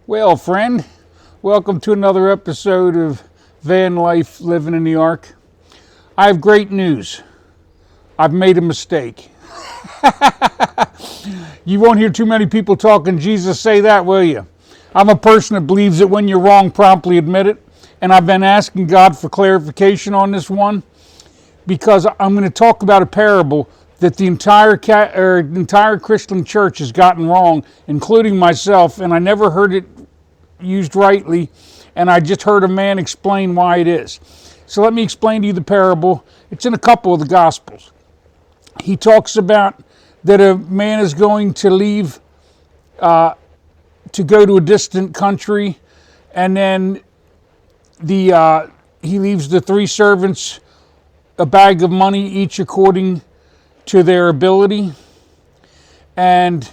Well, friend, welcome to another episode of Van Life Living in the Ark. I have great news. I've made a mistake. You won't hear too many people talking Jesus say that, will you? I'm a person that believes that when you're wrong, promptly admit it. And I've been asking God for clarification on this one because I'm going to talk about a parable that the entire Christian church has gotten wrong, including myself, and I never heard it used rightly, and I just heard a man explain why it is. So let me explain to you the parable. It's in a couple of the Gospels. He talks about that a man is going to leave to go to a distant country, and then he leaves the three servants a bag of money, each according to their ability, and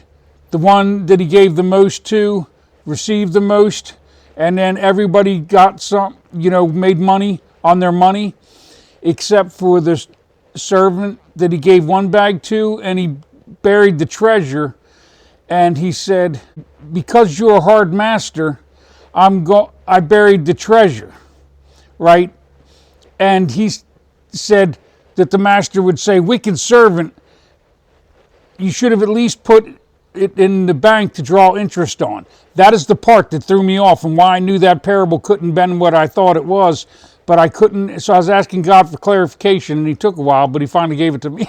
the one that he gave the most to received the most, and then everybody got some, made money on their money, except for the servant that he gave one bag to, and he buried the treasure. And he said, because you're a hard master, I buried the treasure, right? And he said that the master would say, wicked servant, you should have at least put it in the bank to draw interest on. That is the part that threw me off and why I knew that parable couldn't been what I thought it was, but I couldn't. So I was asking God for clarification, and he took a while, but he finally gave it to me.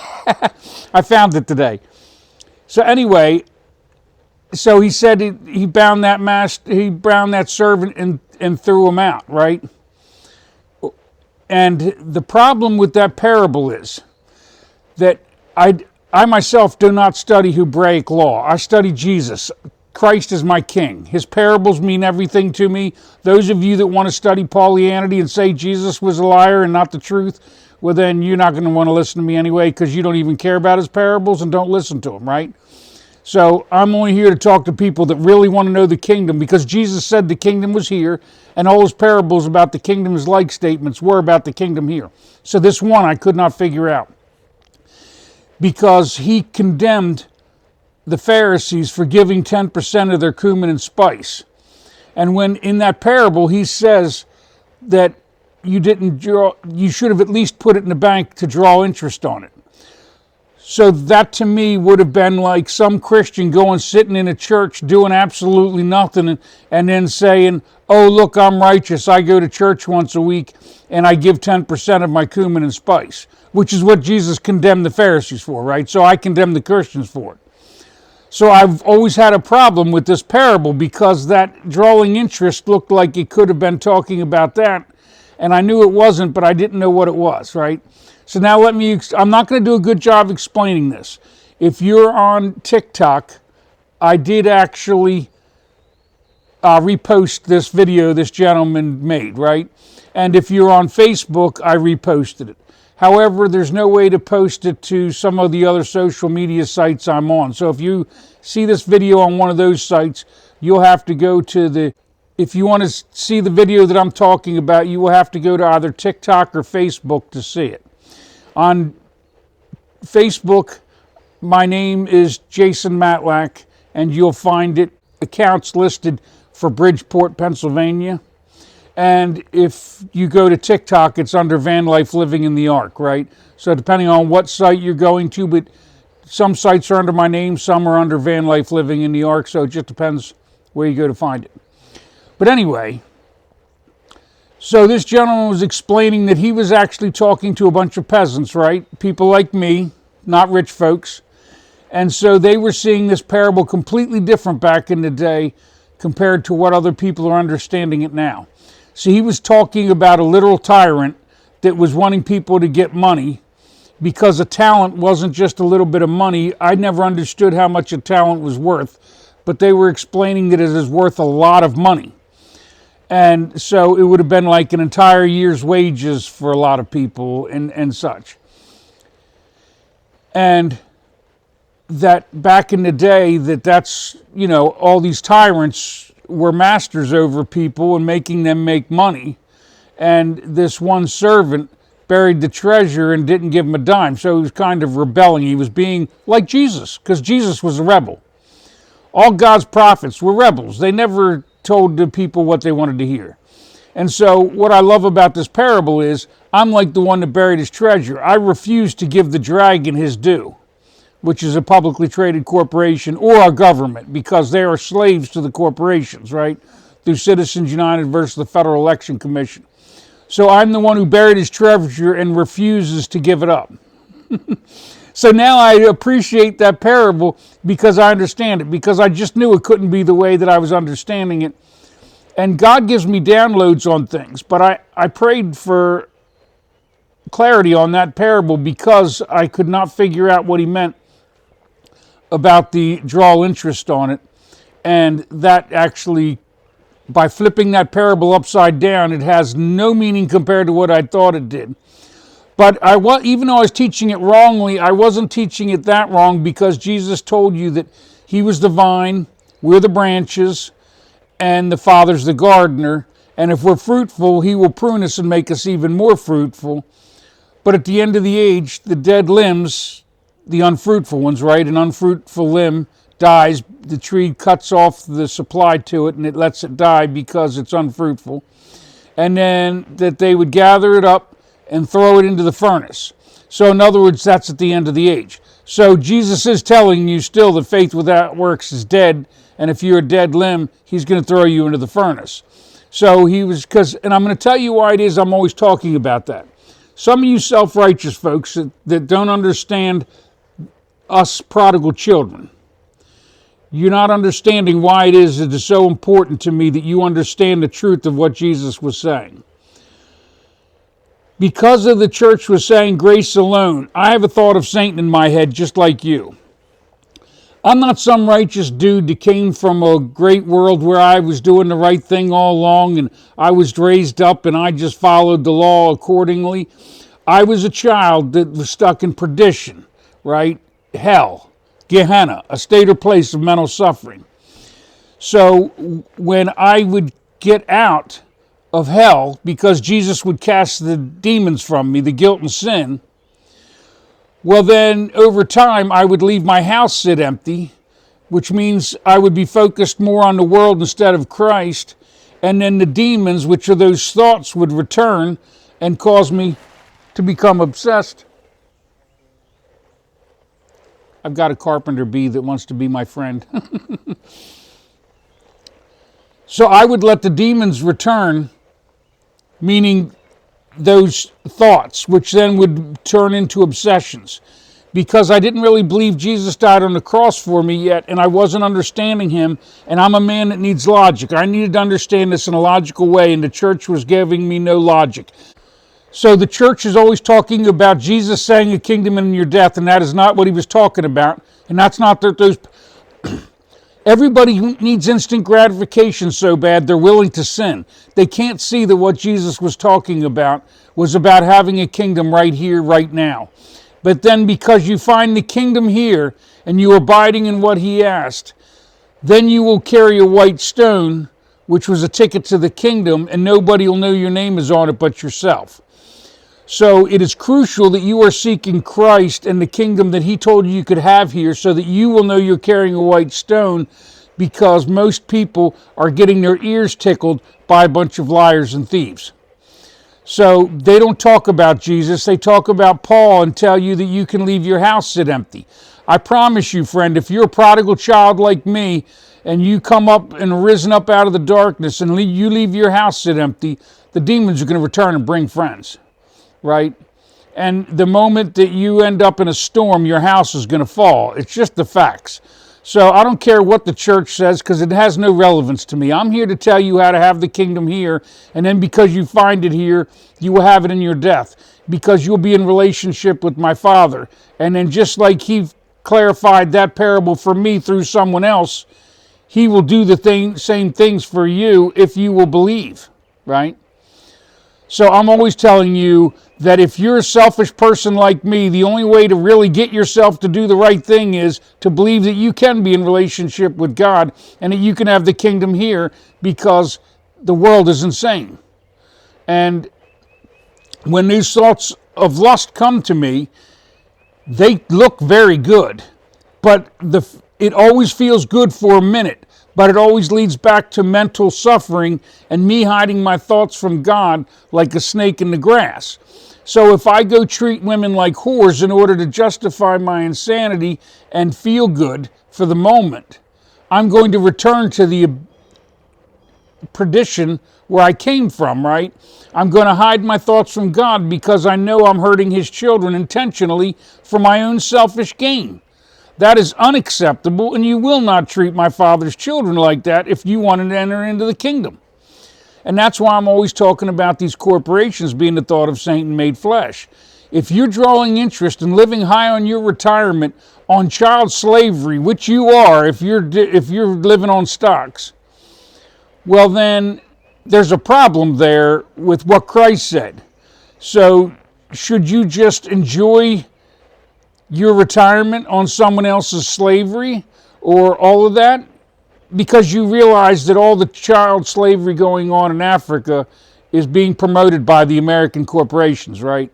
I found it today. So anyway, so he said he bound that servant and threw him out, right? And the problem with that parable is that I myself do not study Hebraic law. I study Jesus. Christ is my king. His parables mean everything to me. Those of you that want to study Paulianity and say Jesus was a liar and not the truth, well then you're not going to want to listen to me anyway because you don't even care about his parables and don't listen to him, right? So I'm only here to talk to people that really want to know the kingdom, because Jesus said the kingdom was here, and all his parables about the kingdom's like statements were about the kingdom here. So this one I could not figure out, because he condemned the Pharisees for giving 10% of their cumin and spice. And when in that parable he says that you should have at least put it in the bank to draw interest on it. So that to me would have been like some Christian sitting in a church doing absolutely nothing and then saying, oh look, I'm righteous, I go to church once a week and I give 10% of my cumin and spice, which is what Jesus condemned the Pharisees for, right? So I condemn the Christians for it. So I've always had a problem with this parable because that drawing interest looked like it could have been talking about that, and I knew it wasn't, but I didn't know what it was, right? So now I'm not going to do a good job explaining this. If you're on TikTok, I did actually repost this video this gentleman made, right? And if you're on Facebook, I reposted it. However, there's no way to post it to some of the other social media sites I'm on. So if you see this video on one of those sites, you'll have to go to if you want to see the video that I'm talking about, you will have to go to either TikTok or Facebook to see it. On Facebook, my name is Jason Matlack, and you'll find accounts listed for Bridgeport, Pennsylvania. And if you go to TikTok, it's under Van Life Living in the Ark, right? So depending on what site you're going to, but some sites are under my name, some are under Van Life Living in the Ark, so it just depends where you go to find it. But anyway, so this gentleman was explaining that he was actually talking to a bunch of peasants, right? People like me, not rich folks. And so they were seeing this parable completely different back in the day compared to what other people are understanding it now. So he was talking about a literal tyrant that was wanting people to get money because a talent wasn't just a little bit of money. I never understood how much a talent was worth, but they were explaining that it is worth a lot of money. And so it would have been like an entire year's wages for a lot of people and such. And that back in the day that's, all these tyrants were masters over people and making them make money. And this one servant buried the treasure and didn't give him a dime. So he was kind of rebelling. He was being like Jesus, because Jesus was a rebel. All God's prophets were rebels. They never told the people what they wanted to hear. And so what I love about this parable is I'm like the one that buried his treasure. I refuse to give the dragon his due, which is a publicly traded corporation or a government, because they are slaves to the corporations, right? Through Citizens United versus the Federal Election Commission. So I'm the one who buried his treasure and refuses to give it up. So now I appreciate that parable because I understand it, because I just knew it couldn't be the way that I was understanding it. And God gives me downloads on things, but I prayed for clarity on that parable because I could not figure out what he meant about the draw interest on it. And that actually, by flipping that parable upside down, it has no meaning compared to what I thought it did. But even though I was teaching it wrongly, I wasn't teaching it that wrong, because Jesus told you that he was the vine, we're the branches, and the Father's the gardener. And if we're fruitful, he will prune us and make us even more fruitful. But at the end of the age, the dead limbs, the unfruitful ones, right? An unfruitful limb dies, the tree cuts off the supply to it and it lets it die because it's unfruitful. And then that they would gather it up and throw it into the furnace. So in other words, that's at the end of the age. So Jesus is telling you still that faith without works is dead, and if you're a dead limb, he's going to throw you into the furnace. So and I'm going to tell you why it is I'm always talking about that. Some of you self-righteous folks that don't understand us prodigal children, you're not understanding why it is so important to me that you understand the truth of what Jesus was saying. Because of the church was saying grace alone, I have a thought of Satan in my head just like you. I'm not some righteous dude that came from a great world where I was doing the right thing all along and I was raised up and I just followed the law accordingly. I was a child that was stuck in perdition, right? Hell, Gehenna, a state or place of mental suffering. So when I would get out of hell, because Jesus would cast the demons from me, the guilt and sin, well then over time I would leave my house sit empty, which means I would be focused more on the world instead of Christ, and then the demons, which are those thoughts, would return and cause me to become obsessed. I've got a carpenter bee that wants to be my friend. So I would let the demons return, meaning those thoughts, which then would turn into obsessions. Because I didn't really believe Jesus died on the cross for me yet, and I wasn't understanding him, and I'm a man that needs logic. I needed to understand this in a logical way, and the church was giving me no logic. So the church is always talking about Jesus saying a kingdom in your death, and that is not what he was talking about. And that's not that those... Everybody needs instant gratification so bad they're willing to sin. They can't see that what Jesus was talking about was about having a kingdom right here, right now. But then because you find the kingdom here and you abiding in what he asked, then you will carry a white stone, which was a ticket to the kingdom, and nobody will know your name is on it but yourself. So it is crucial that you are seeking Christ and the kingdom that he told you could have here, so that you will know you're carrying a white stone, because most people are getting their ears tickled by a bunch of liars and thieves. So they don't talk about Jesus, they talk about Paul and tell you that you can leave your house sit empty. I promise you, friend, if you're a prodigal child like me and you come up and risen up out of the darkness and you leave your house sit empty, the demons are going to return and bring friends. Right? And the moment that you end up in a storm, your house is going to fall. It's just the facts. So I don't care what the church says, because it has no relevance to me. I'm here to tell you how to have the kingdom here, and then because you find it here, you will have it in your death, because you'll be in relationship with my Father. And then just like he clarified that parable for me through someone else, he will do the same things for you if you will believe, right? So I'm always telling you that if you're a selfish person like me, the only way to really get yourself to do the right thing is to believe that you can be in relationship with God and that you can have the kingdom here, because the world is insane. And when these thoughts of lust come to me, they look very good, but it always feels good for a minute. but it always leads back to mental suffering and me hiding my thoughts from God like a snake in the grass. So if I go treat women like whores in order to justify my insanity and feel good for the moment, I'm going to return to the perdition where I came from, right? I'm going to hide my thoughts from God because I know I'm hurting his children intentionally for my own selfish gain. That is unacceptable, and you will not treat my Father's children like that if you want to enter into the kingdom. And that's why I'm always talking about these corporations being the thought of Satan made flesh. If you're drawing interest in living high on your retirement on child slavery, which you are if you're living on stocks, well then there's a problem there with what Christ said. So should you just enjoy your retirement on someone else's slavery or all of that? Because you realize that all the child slavery going on in Africa is being promoted by the American corporations, right?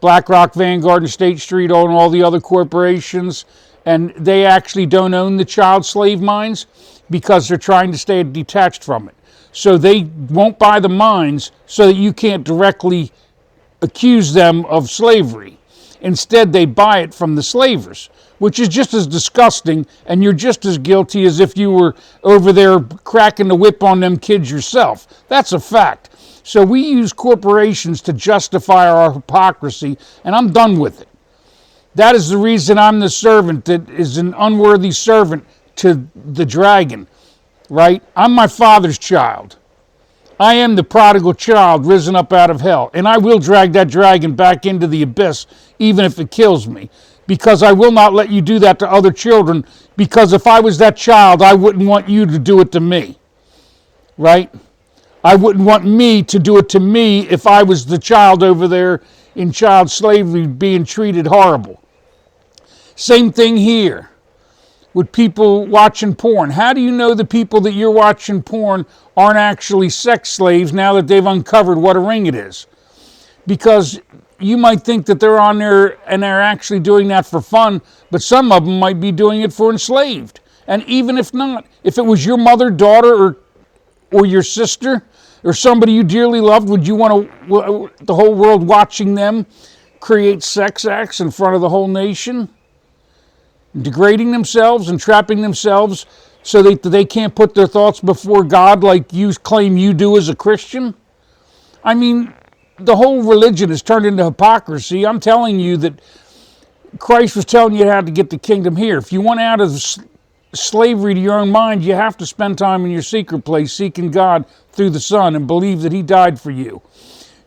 BlackRock, Vanguard, and State Street own all the other corporations, and they actually don't own the child slave mines because they're trying to stay detached from it. So they won't buy the mines so that you can't directly accuse them of slavery. Instead, they buy it from the slavers, which is just as disgusting, and you're just as guilty as if you were over there cracking the whip on them kids yourself. That's a fact. So we use corporations to justify our hypocrisy, and I'm done with it. That is the reason I'm the servant that is an unworthy servant to the dragon, right? I'm my Father's child. I am the prodigal child risen up out of hell, and I will drag that dragon back into the abyss, even if it kills me, because I will not let you do that to other children, because if I was that child, I wouldn't want you to do it to me, right? I wouldn't want me to do it to me if I was the child over there in child slavery being treated horrible. Same thing here with people watching porn. How do you know the people that you're watching porn aren't actually sex slaves now that they've uncovered what a ring it is? Because you might think that they're on there and they're actually doing that for fun, but some of them might be doing it for enslaved. And even if not, if it was your mother, daughter, or your sister, or somebody you dearly loved, would you want the whole world watching them create sex acts in front of the whole nation? Degrading themselves and trapping themselves so that they can't put their thoughts before God like you claim you do as a Christian? I mean, the whole religion has turned into hypocrisy. I'm telling you that Christ was telling you how to get the kingdom here. If you want out of slavery to your own mind, you have to spend time in your secret place seeking God through the Son and believe that he died for you.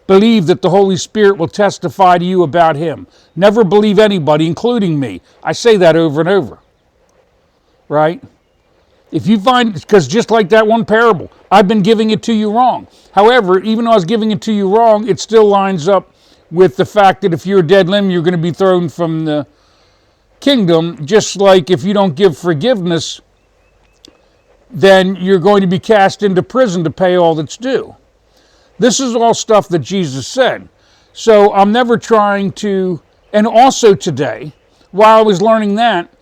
Believe that the Holy Spirit will testify to you about him. Never believe anybody, including me. I say that over and over, right? If you find, because just like that one parable, I've been giving it to you wrong. However, even though I was giving it to you wrong, it still lines up with the fact that if you're a dead limb, you're going to be thrown from the kingdom, just like if you don't give forgiveness, then you're going to be cast into prison to pay all that's due. This is all stuff that Jesus said. So I'm never trying to, and also today, while I was learning that,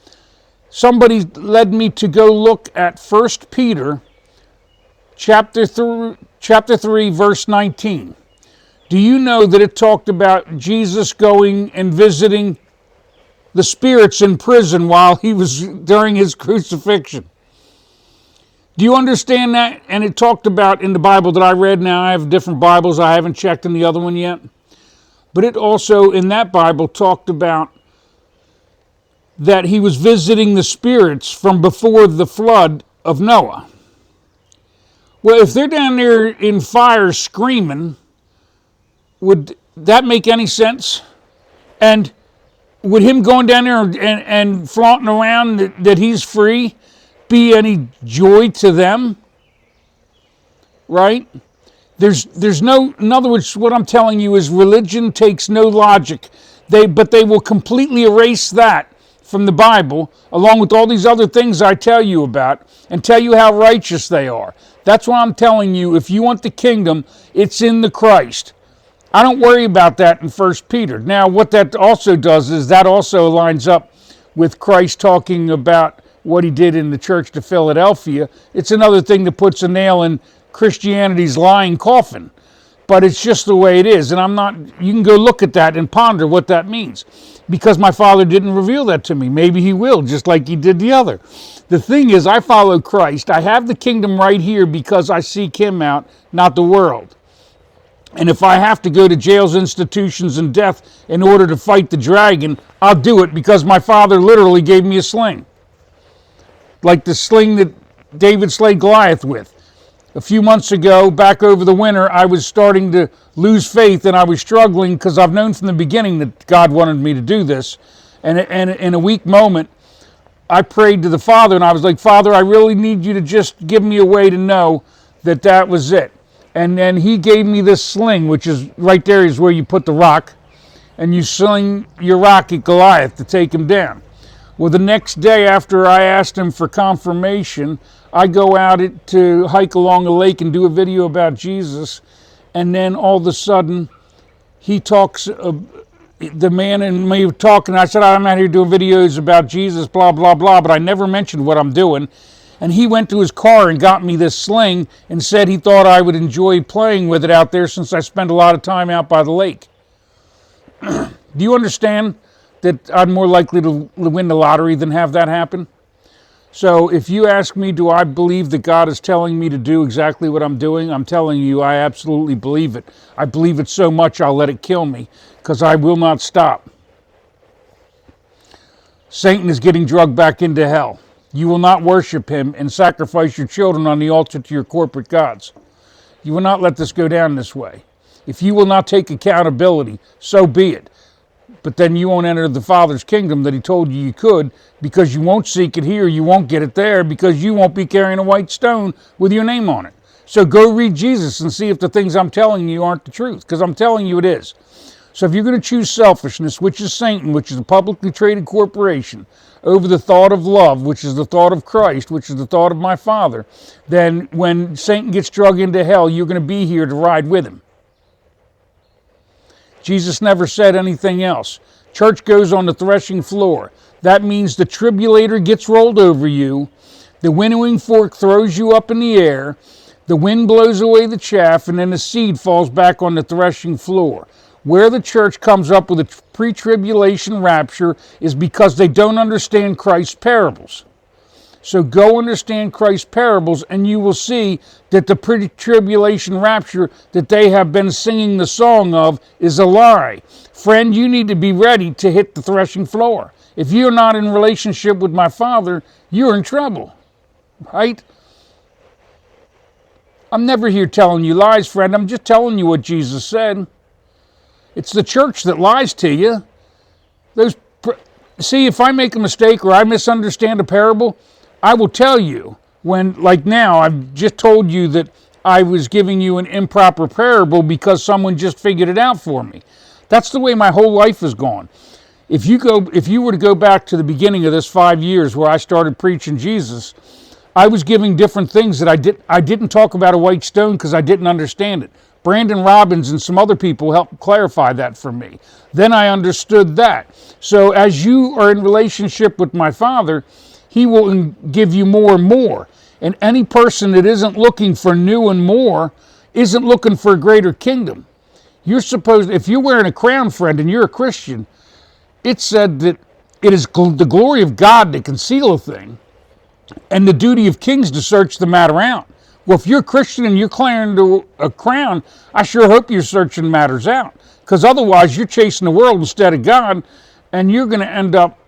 somebody led me to go look at 1 Peter chapter 3, verse 19. Do you know that it talked about Jesus going and visiting the spirits in prison while he was during his crucifixion? Do you understand that? And it talked about in the Bible that I read. Now I have different Bibles. I haven't checked in the other one yet. But it also in that Bible talked about that he was visiting the spirits from before the flood of Noah. Well, if they're down there in fire screaming, would that make any sense? And would him going down there and flaunting around that he's free be any joy to them? Right? There's no, in other words, what I'm telling you is religion takes no logic. But they will completely erase that from the Bible, along with all these other things I tell you about, and tell you how righteous they are. That's why I'm telling you, if you want the kingdom, it's in the Christ. I don't worry about that in 1 Peter. Now, what that also does is that also lines up with Christ talking about what he did in the church to Philadelphia. It's another thing that puts a nail in Christianity's lying coffin. But it's just the way it is. And you can go look at that and ponder what that means. Because my Father didn't reveal that to me. Maybe he will, just like he did the other. The thing is, I follow Christ. I have the kingdom right here because I seek him out, not the world. And if I have to go to jails, institutions, and death in order to fight the dragon, I'll do it because my Father literally gave me a sling. Like the sling that David slayed Goliath with. A few months ago, back over the winter, I was starting to lose faith and I was struggling because I've known from the beginning that God wanted me to do this. And in a weak moment, I prayed to the Father and I was like, Father, I really need you to just give me a way to know that that was it. And then he gave me this sling, which is right there is where you put the rock, and you sling your rock at Goliath to take him down. Well, the next day after I asked him for confirmation, I go out to hike along a lake and do a video about Jesus, and then all of a sudden, he talks, the man and me talking, I said, I'm out here doing videos about Jesus, blah, blah, blah, but I never mentioned what I'm doing. And he went to his car and got me this sling and said he thought I would enjoy playing with it out there since I spend a lot of time out by the lake. Do you understand that I'm more likely to win the lottery than have that happen? So if you ask me, do I believe that God is telling me to do exactly what I'm doing? I'm telling you, I absolutely believe it. I believe it so much I'll let it kill me because I will not stop. Satan is getting drugged back into hell. You will not worship him and sacrifice your children on the altar to your corporate gods. You will not let this go down this way. If you will not take accountability, so be it. But then you won't enter the Father's kingdom that he told you could because you won't seek it here, you won't get it there because you won't be carrying a white stone with your name on it. So go read Jesus and see if the things I'm telling you aren't the truth, because I'm telling you it is. So if you're going to choose selfishness, which is Satan, which is a publicly traded corporation, over the thought of love, which is the thought of Christ, which is the thought of my Father, then when Satan gets dragged into hell, you're going to be here to ride with him. Jesus never said anything else. Church goes on the threshing floor. That means the tribulator gets rolled over you, the winnowing fork throws you up in the air, the wind blows away the chaff, and then the seed falls back on the threshing floor. Where the church comes up with a pre-tribulation rapture is because they don't understand Christ's parables. So go understand Christ's parables and you will see that the pre-tribulation rapture that they have been singing the song of is a lie. Friend, you need to be ready to hit the threshing floor. If you're not in relationship with my Father, you're in trouble, right? I'm never here telling you lies, friend. I'm just telling you what Jesus said. It's the church that lies to you. See, if I make a mistake or I misunderstand a parable, I will tell you. When, like now, I've just told you that I was giving you an improper parable because someone just figured it out for me. That's the way my whole life has gone. If you were to go back to the beginning of this 5 years where I started preaching Jesus, I was giving different things that I didn't talk about a white stone because I didn't understand it. Brandon Robbins and some other people helped clarify that for me. Then I understood that. So as you are in relationship with my Father, he will give you more and more. And any person that isn't looking for new and more isn't looking for a greater kingdom. If you're wearing a crown, friend, and you're a Christian, it said that it is the glory of God to conceal a thing and the duty of kings to search the matter out. Well, if you're a Christian and you're claiming to a crown, I sure hope you're searching matters out. Because otherwise, you're chasing the world instead of God, and you're going to end up,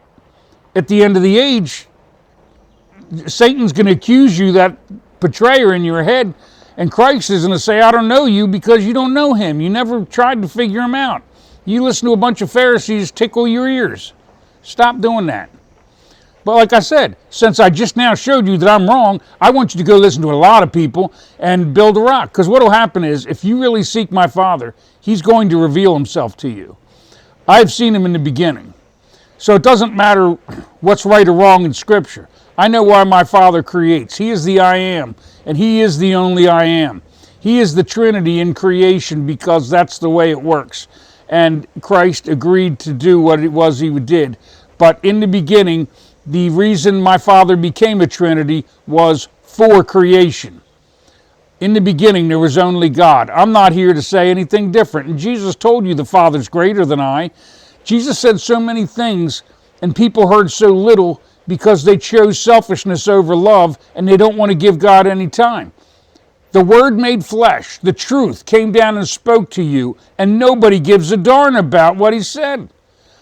at the end of the age, Satan's going to accuse you, that betrayer in your head, and Christ is going to say, I don't know you because you don't know him. You never tried to figure him out. You listen to a bunch of Pharisees tickle your ears. Stop doing that. But like I said, since I just now showed you that I'm wrong, I want you to go listen to a lot of people and build a rock. Because what will happen is, if you really seek my Father, he's going to reveal himself to you. I've seen him in the beginning. So it doesn't matter what's right or wrong in Scripture. I know why my Father creates. He is the I am, and he is the only I am. He is the Trinity in creation because that's the way it works. And Christ agreed to do what it was he did. But in the beginning, the reason my Father became a Trinity was for creation. In the beginning, there was only God. I'm not here to say anything different. And Jesus told you the Father's greater than I. Jesus said so many things, and people heard so little because they chose selfishness over love, and they don't want to give God any time. The Word made flesh, the truth, came down and spoke to you, and nobody gives a darn about what he said.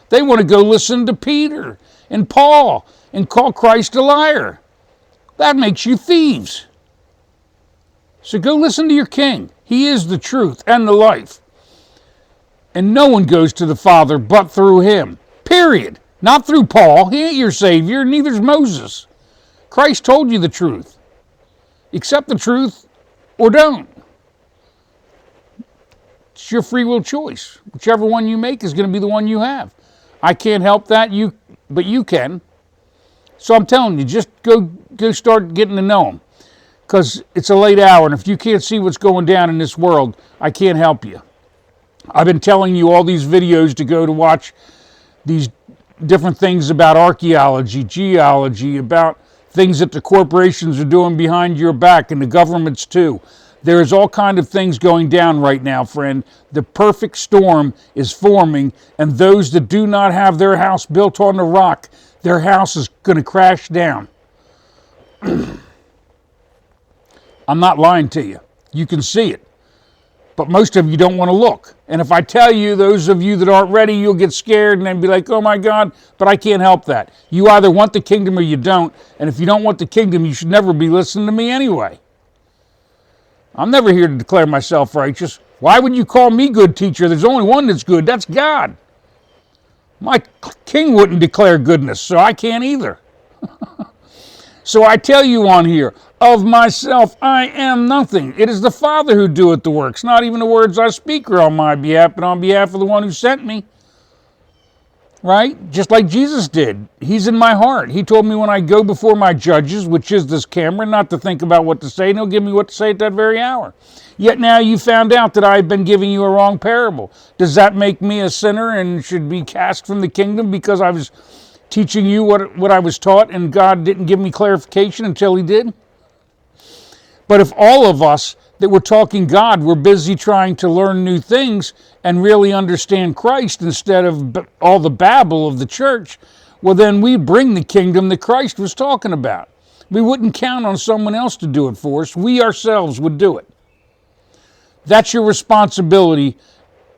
They want to go listen to Peter and Paul and call Christ a liar. That makes you thieves. So go listen to your King. He is the truth and the life. And no one goes to the Father but through him. Period. Not through Paul. He ain't your Savior, neither's Moses. Christ told you the truth. Accept the truth or don't. It's your free will choice. Whichever one you make is going to be the one you have. I can't help that, but you can. So I'm telling you, just go start getting to know him. Because it's a late hour, and if you can't see what's going down in this world, I can't help you. I've been telling you all these videos to go to watch these different things about archaeology, geology, about things that the corporations are doing behind your back, and the governments too. There is all kind of things going down right now, friend. The perfect storm is forming, and those that do not have their house built on the rock, their house is going to crash down. I'm not lying to you. You can see it. But most of you don't want to look. And if I tell you, those of you that aren't ready, you'll get scared and then be like, oh my God, but I can't help that. You either want the kingdom or you don't. And if you don't want the kingdom, you should never be listening to me anyway. I'm never here to declare myself righteous. Why would you call me good teacher? There's only one that's good. That's God. My king wouldn't declare goodness, so I can't either. So I tell you on here, of myself I am nothing. It is the Father who doeth the works. Not even the words I speak are on my behalf, but on behalf of the one who sent me. Right? Just like Jesus did. He's in my heart. He told me when I go before my judges, which is this camera, not to think about what to say, and he'll give me what to say at that very hour. Yet now you found out that I've been giving you a wrong parable. Does that make me a sinner and should be cast from the kingdom because I was teaching you what I was taught and God didn't give me clarification until he did? But if all of us that were talking God were busy trying to learn new things and really understand Christ instead of all the babble of the church, well then we'd bring the kingdom that Christ was talking about. We wouldn't count on someone else to do it for us. We ourselves would do it. That's your responsibility,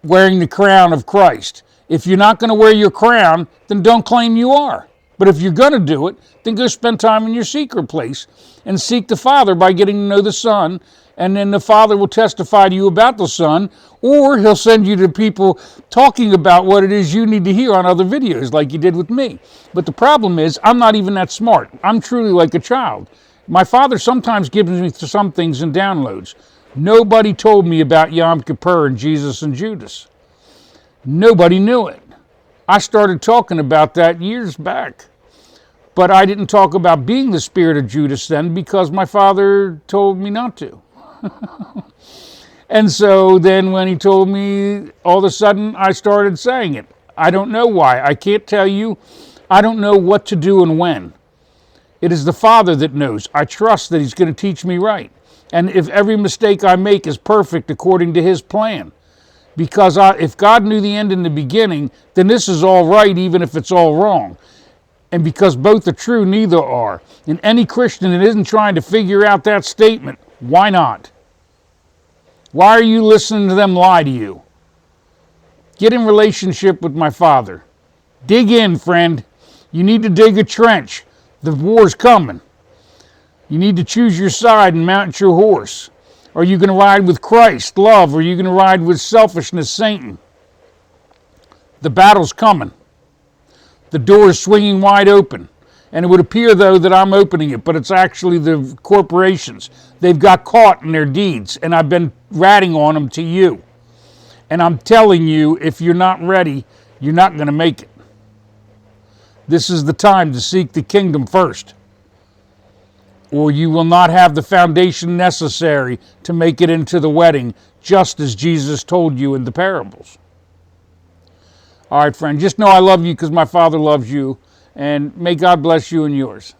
wearing the crown of Christ. If you're not going to wear your crown, then don't claim you are. But if you're going to do it, then go spend time in your secret place and seek the Father by getting to know the Son, and then the Father will testify to you about the Son, or he'll send you to people talking about what it is you need to hear on other videos like you did with me. But the problem is, I'm not even that smart. I'm truly like a child. My Father sometimes gives me some things in downloads. Nobody told me about Yom Kippur and Jesus and Judas. Nobody knew it. I started talking about that years back. But I didn't talk about being the spirit of Judas then because my Father told me not to. And so then when he told me, all of a sudden I started saying it. I don't know why. I can't tell you. I don't know what to do and when. It is the Father that knows. I trust that he's going to teach me right. And if every mistake I make is perfect according to his plan. Because if God knew the end in the beginning, then this is all right even if it's all wrong. And because both are true, neither are. And any Christian that isn't trying to figure out that statement, why not? Why are you listening to them lie to you? Get in relationship with my Father. Dig in, friend. You need to dig a trench. The war's coming. You need to choose your side and mount your horse. Are you going to ride with Christ, love, or are you going to ride with selfishness, Satan? The battle's coming. The door is swinging wide open. And it would appear, though, that I'm opening it, but it's actually the corporations. They've got caught in their deeds, and I've been ratting on them to you. And I'm telling you, if you're not ready, you're not going to make it. This is the time to seek the kingdom first, or you will not have the foundation necessary to make it into the wedding, just as Jesus told you in the parables. All right, friend, just know I love you because my Father loves you. And may God bless you and yours.